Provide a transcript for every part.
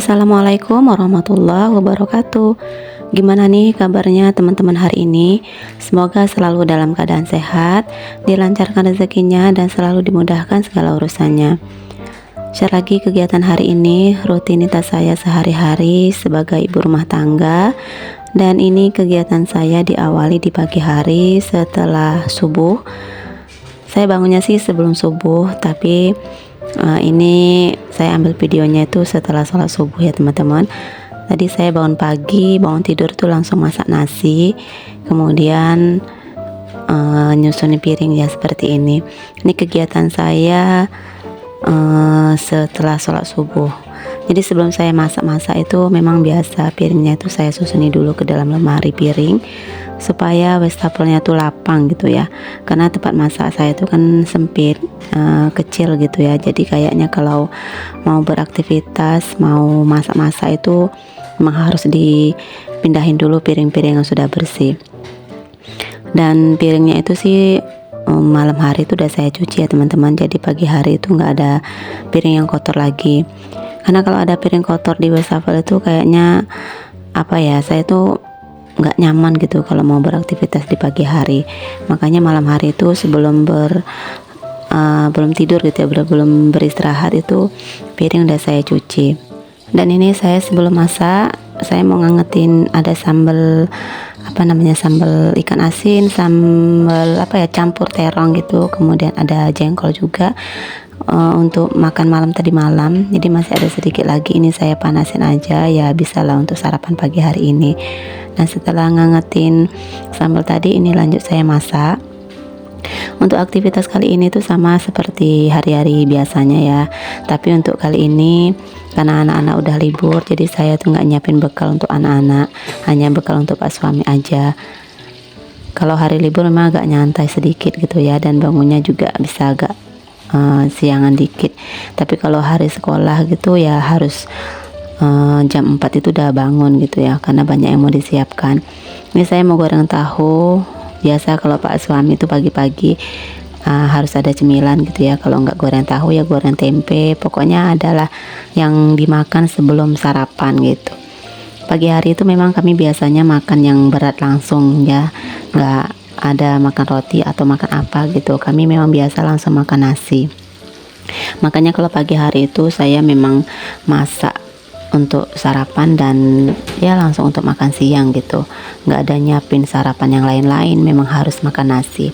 Assalamualaikum warahmatullahi wabarakatuh. Gimana nih kabarnya teman-teman hari ini? Semoga selalu dalam keadaan sehat, dilancarkan rezekinya dan selalu dimudahkan segala urusannya. Share lagi kegiatan hari ini, rutinitas saya sehari-hari sebagai ibu rumah tangga. Dan ini kegiatan saya diawali di pagi hari setelah subuh. Saya bangunnya sih sebelum subuh, tapi ini saya ambil videonya itu setelah sholat subuh ya teman-teman. Tadi saya bangun pagi, bangun tidur tuh langsung masak nasi, kemudian nyusunin piring ya seperti ini. Ini kegiatan saya setelah sholat subuh. Jadi sebelum saya masak-masak itu memang biasa piringnya itu saya susuni dulu ke dalam lemari piring supaya wastafelnya tuh lapang gitu ya, karena tempat masak saya itu kan sempit, kecil gitu ya. Jadi kayaknya kalau mau beraktivitas, mau masak-masak itu memang harus dipindahin dulu piring-piring yang sudah bersih. Dan piringnya itu sih malam hari itu udah saya cuci ya teman-teman, jadi pagi hari itu nggak ada piring yang kotor lagi. Karena kalau ada piring kotor di wastafel itu kayaknya apa ya, saya tuh nggak nyaman gitu kalau mau beraktivitas di pagi hari. Makanya malam hari itu sebelum belum tidur gitu ya, belum beristirahat itu piring udah saya cuci. Dan ini saya sebelum masak, saya mau ngangetin ada sambal sambal ikan asin, sambal campur terong gitu, kemudian ada jengkol juga untuk makan malam tadi malam. Jadi masih ada sedikit lagi, ini saya panasin aja ya, bisalah untuk sarapan pagi hari ini. Dan setelah ngangetin sambal tadi, ini lanjut saya masak. Untuk aktivitas kali ini tuh sama seperti hari-hari biasanya ya, tapi untuk kali ini karena anak-anak udah libur, jadi saya tuh nggak nyiapin bekal untuk anak-anak, hanya bekal untuk Pak suami aja. Kalau hari libur memang agak nyantai sedikit gitu ya, dan bangunnya juga bisa agak siangan dikit. Tapi kalau hari sekolah gitu ya harus jam 4 itu udah bangun gitu ya, karena banyak yang mau disiapkan. Ini saya mau goreng tahu. Biasa kalau Pak suami itu pagi-pagi harus ada cemilan gitu ya. Kalau nggak goreng tahu ya goreng tempe, pokoknya adalah yang dimakan sebelum sarapan gitu. Pagi hari itu memang kami biasanya makan yang berat langsung ya, nggak ada makan roti atau makan apa gitu. Kami memang biasa langsung makan nasi. Makanya kalau pagi hari itu saya memang masak untuk sarapan dan ya langsung untuk makan siang gitu, nggak ada nyiapin sarapan yang lain-lain, memang harus makan nasi.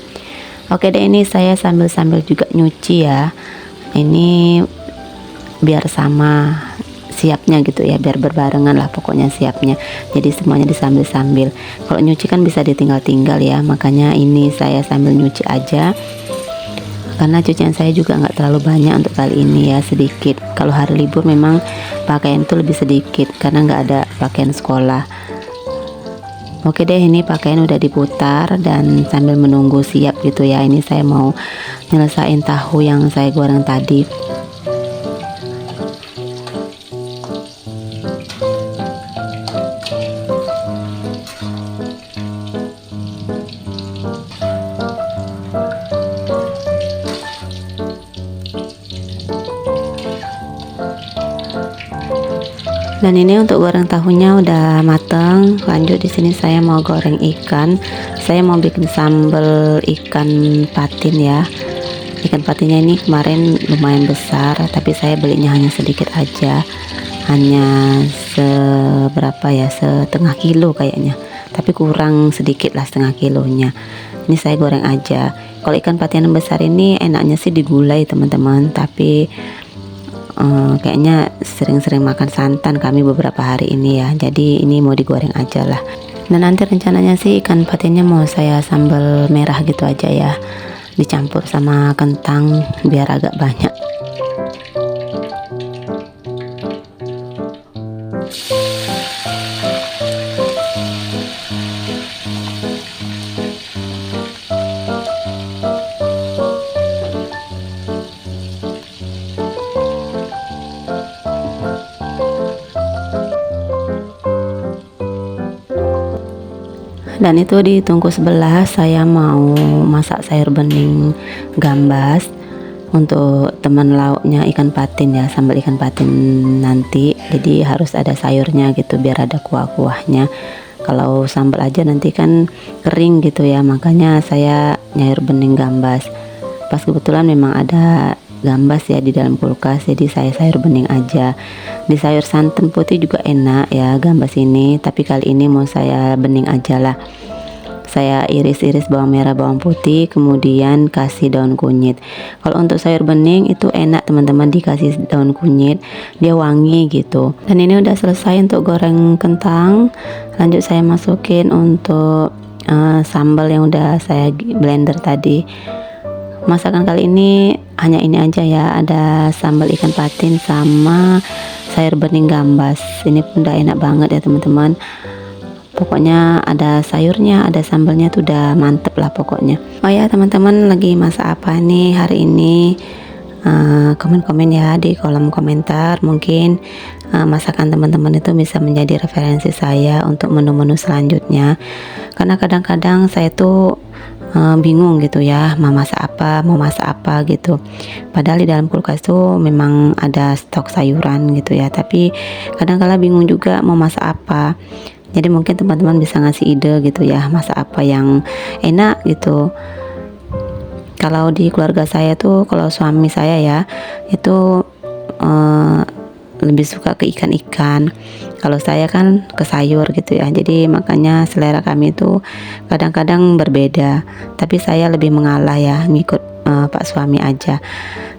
Oke deh, ini saya sambil-sambil juga nyuci ya, ini biar sama siapnya gitu ya, biar berbarengan lah pokoknya siapnya, jadi semuanya disambil-sambil. Kalau nyuci kan bisa ditinggal-tinggal ya, makanya ini saya sambil nyuci aja, karena cucian saya juga nggak terlalu banyak untuk kali ini ya, sedikit. Kalau hari libur memang pakaian itu lebih sedikit karena nggak ada pakaian sekolah. Oke deh, ini pakaian udah diputar dan sambil menunggu siap gitu ya, ini saya mau nyelesain tahu yang saya goreng tadi. Dan ini untuk goreng tahunya udah mateng. Lanjut di sini saya mau goreng ikan. Saya mau bikin sambal ikan patin ya. Ikan patinnya ini kemarin lumayan besar, tapi saya belinya hanya sedikit aja, hanya setengah kilo kayaknya, tapi kurang sedikit lah setengah kilonya. Ini saya goreng aja. Kalau ikan patin yang besar ini enaknya sih digulai teman-teman, tapi kayaknya sering-sering makan santan kami beberapa hari ini ya, jadi ini mau digoreng aja lah. Dan nanti rencananya sih ikan patinnya mau saya sambal merah gitu aja ya, dicampur sama kentang biar agak banyak. Dan itu di tungku sebelah saya mau masak sayur bening gambas. untuk teman lauknya ikan patin ya, sambal ikan patin nanti, jadi harus ada sayurnya gitu biar ada kuah-kuahnya. Kalau sambal aja nanti kan kering gitu ya, makanya saya nyayur bening gambas. Pas kebetulan memang ada gambas ya di dalam kulkas, jadi saya sayur bening aja. Di sayur santan putih juga enak ya gambas ini, tapi kali ini mau saya bening aja lah. Saya iris-iris bawang merah, bawang putih, kemudian kasih daun kunyit. Kalau untuk sayur bening itu enak teman-teman, dikasih daun kunyit, dia wangi gitu. Dan ini udah selesai untuk goreng kentang. Lanjut saya masukin untuk sambal yang udah saya blender tadi. Masakan kali ini hanya ini aja ya, ada sambal ikan patin sama sayur bening gambas. Ini pun udah enak banget ya teman-teman. Pokoknya ada sayurnya, ada sambalnya tuh udah mantep lah pokoknya. Oh ya teman-teman, lagi masak apa nih hari ini? Komen-komen ya di kolom komentar. Mungkin masakan teman-teman itu bisa menjadi referensi saya untuk menu-menu selanjutnya. Karena kadang-kadang saya tuh bingung gitu ya, mau masak apa gitu. Padahal di dalam kulkas tuh memang ada stok sayuran gitu ya, tapi kadang-kala bingung juga mau masak apa. Jadi mungkin teman-teman bisa ngasih ide gitu ya, masak apa yang enak gitu. Kalau di keluarga saya tuh, kalau suami saya ya itu lebih suka ke ikan-ikan. Kalau saya kan ke sayur gitu ya. Jadi makanya selera kami itu kadang-kadang berbeda. Tapi saya lebih mengalah ya, ngikut Pak suami aja.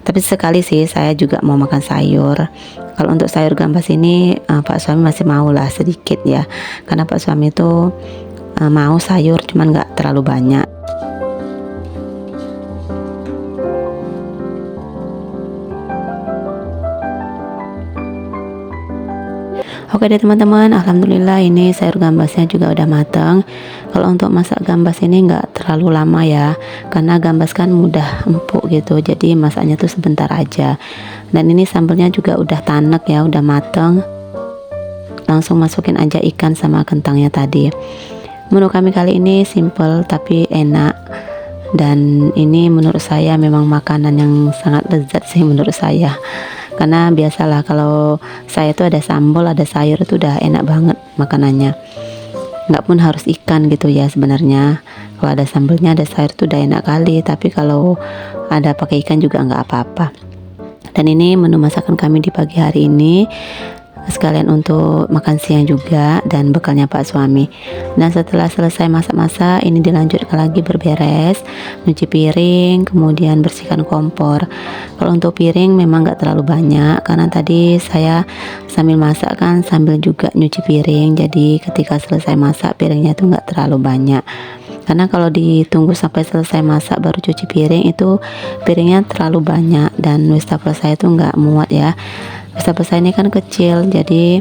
Tapi sekali sih saya juga mau makan sayur. Kalau untuk sayur gambas ini Pak suami masih mau lah sedikit ya, karena Pak suami itu mau sayur cuman nggak terlalu banyak. Oke deh teman-teman, alhamdulillah ini sayur gambasnya juga udah matang. Kalau untuk masak gambas ini nggak terlalu lama ya, karena gambas kan mudah empuk gitu, jadi masaknya tuh sebentar aja. Dan ini sambalnya juga udah tanek ya, udah matang. Langsung masukin aja ikan sama kentangnya tadi. Menu kami kali ini simple tapi enak, dan ini menurut saya memang makanan yang sangat lezat sih menurut saya. Karena biasalah kalau saya tuh ada sambal, ada sayur itu udah enak banget makanannya. Nggak pun harus ikan gitu ya sebenarnya. Kalau ada sambalnya, ada sayur tuh udah enak kali. Tapi kalau ada pakai ikan juga nggak apa-apa. Dan ini menu masakan kami di pagi hari ini, sekalian untuk makan siang juga dan bekalnya Pak suami. Dan setelah selesai masak-masak, ini dilanjutkan lagi berberes, nyuci piring, kemudian bersihkan kompor. Kalau untuk piring memang nggak terlalu banyak, karena tadi saya sambil masak kan sambil juga nyuci piring, jadi ketika selesai masak piringnya itu nggak terlalu banyak. Karena kalau ditunggu sampai selesai masak baru cuci piring, itu piringnya terlalu banyak dan wastafel saya itu nggak muat ya. Wastafel saya ini kan kecil, jadi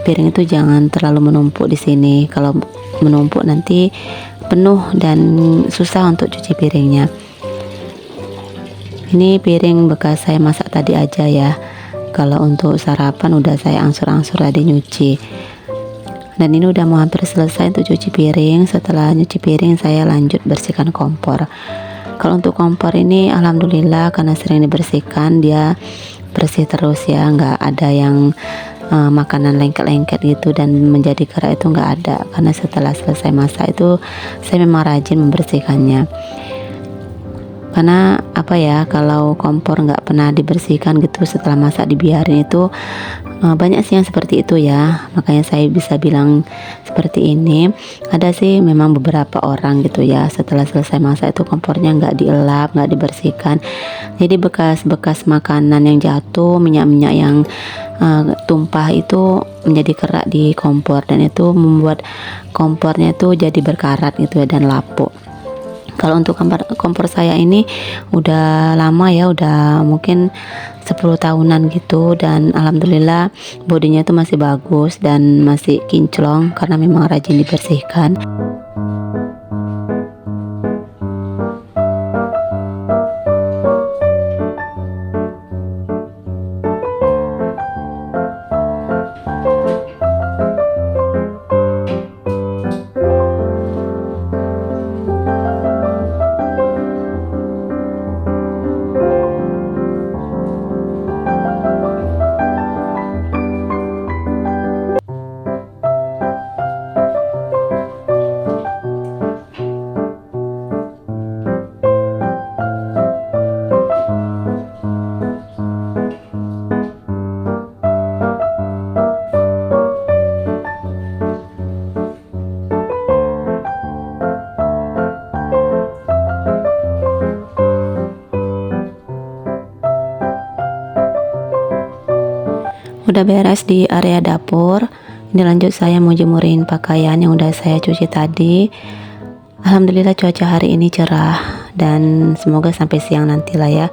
piring itu jangan terlalu menumpuk di sini. Kalau menumpuk nanti penuh dan susah untuk cuci piringnya. Ini piring bekas saya masak tadi aja ya. Kalau untuk sarapan udah saya angsur-angsur tadi nyuci. Dan ini udah mau hampir selesai untuk cuci piring. Setelah nyuci piring saya lanjut bersihkan kompor. Kalau untuk kompor ini alhamdulillah karena sering dibersihkan, dia bersih terus ya, nggak ada yang makanan lengket-lengket gitu dan menjadi kerak, itu nggak ada. Karena setelah selesai masak itu saya memang rajin membersihkannya. Karena apa ya, kalau kompor nggak pernah dibersihkan gitu setelah masak dibiarin itu banyak sih yang seperti itu ya. Makanya saya bisa bilang seperti ini. Ada sih memang beberapa orang gitu ya, setelah selesai masak itu kompornya nggak dielap, nggak dibersihkan, jadi bekas-bekas makanan yang jatuh, minyak-minyak yang tumpah itu menjadi kerak di kompor, dan itu membuat kompornya itu jadi berkarat gitu ya dan lapuk. Kalau untuk kompor saya ini udah lama ya, udah mungkin 10 tahunan gitu, dan alhamdulillah bodinya itu masih bagus dan masih kinclong karena memang rajin dibersihkan. Udah beres di area dapur. Ini lanjut saya mau jemurin pakaian yang udah saya cuci tadi. Alhamdulillah cuaca hari ini cerah dan semoga sampai siang nanti lah ya,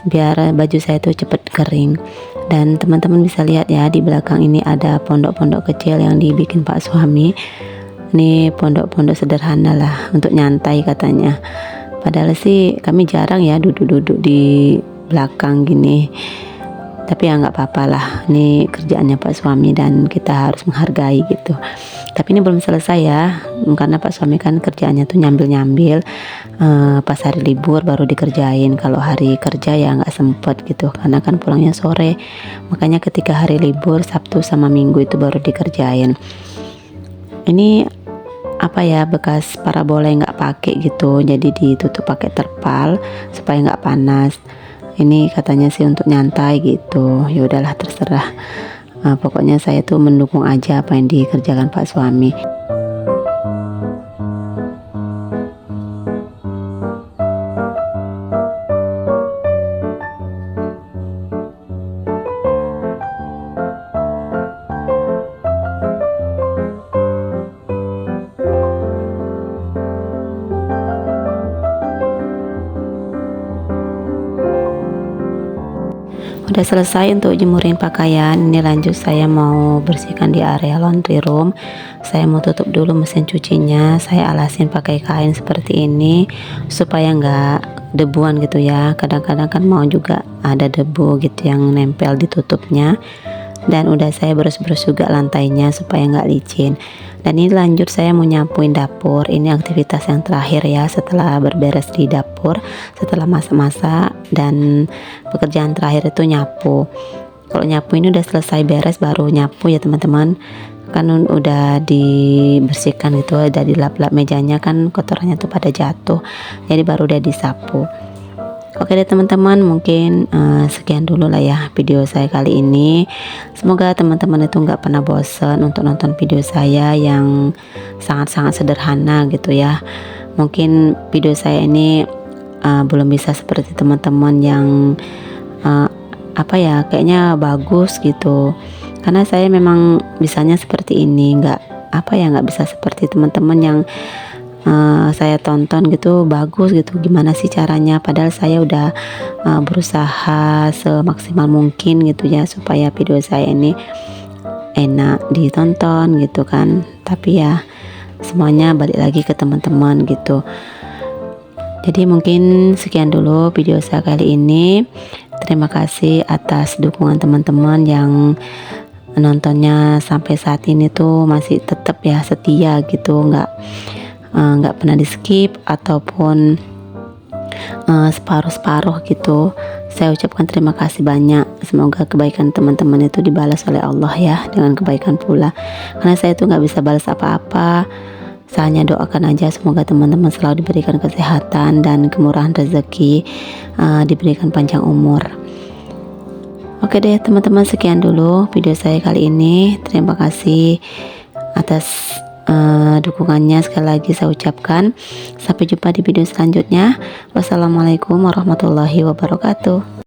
biar baju saya tuh cepet kering. Dan teman-teman bisa lihat ya, di belakang ini ada pondok-pondok kecil yang dibikin Pak suami. Ini pondok-pondok sederhana lah untuk nyantai katanya. Padahal sih kami jarang ya duduk-duduk di belakang gini, tapi ya nggak apa-apa lah, ini kerjaannya Pak suami dan kita harus menghargai gitu. Tapi ini belum selesai ya, karena Pak suami kan kerjaannya tuh nyambil-nyambil, pas hari libur baru dikerjain. Kalau hari kerja ya nggak sempet gitu, karena kan pulangnya sore. Makanya ketika hari libur Sabtu sama Minggu itu baru dikerjain. Ini apa ya, bekas parabola yang nggak pakai gitu, jadi ditutup pakai terpal supaya nggak panas. Ini katanya sih untuk nyantai gitu. Ya udahlah, terserah. Pokoknya saya tuh mendukung aja apa yang dikerjakan Pak suami. Udah selesai untuk jemurin pakaian. Ini lanjut saya mau bersihkan di area laundry room. Saya mau tutup dulu mesin cucinya. Saya alasin pakai kain seperti ini supaya nggak debuan gitu ya. Kadang-kadang kan mau juga ada debu gitu yang nempel di tutupnya. Dan udah saya berus-berus juga lantainya supaya nggak licin. Dan ini lanjut saya mau nyapuin dapur. Ini aktivitas yang terakhir ya setelah berberes di dapur, setelah masak-masak, dan pekerjaan terakhir itu nyapu. Kalau nyapu ini udah selesai beres baru nyapu ya teman-teman, kan udah dibersihkan gitu, udah dilap-lap mejanya kan kotorannya tuh pada jatuh, jadi baru udah disapu. Oke deh teman-teman, mungkin sekian dulu lah ya video saya kali ini. Semoga teman-teman itu nggak pernah bosan untuk nonton video saya yang sangat-sangat sederhana gitu ya. Mungkin video saya ini belum bisa seperti teman-teman yang apa ya, kayaknya bagus gitu. Karena saya memang bisanya seperti ini, nggak bisa seperti teman-teman yang saya tonton gitu bagus gitu, gimana sih caranya, padahal saya udah berusaha semaksimal mungkin gitu ya supaya video saya ini enak ditonton gitu kan. Tapi ya semuanya balik lagi ke teman-teman gitu. Jadi mungkin sekian dulu video saya kali ini. Terima kasih atas dukungan teman-teman yang nontonnya sampai saat ini tuh masih tetap ya setia gitu, nggak pernah di skip ataupun separuh-separuh gitu. Saya ucapkan terima kasih banyak. Semoga kebaikan teman-teman itu dibalas oleh Allah ya dengan kebaikan pula, karena saya tuh nggak bisa balas apa-apa. Saya hanya doakan aja semoga teman-teman selalu diberikan kesehatan dan kemurahan rezeki, diberikan panjang umur. Oke deh teman-teman, sekian dulu video saya kali ini. Terima kasih atas dukungannya, sekali lagi saya ucapkan. Sampai jumpa di video selanjutnya. Wassalamualaikum warahmatullahi wabarakatuh.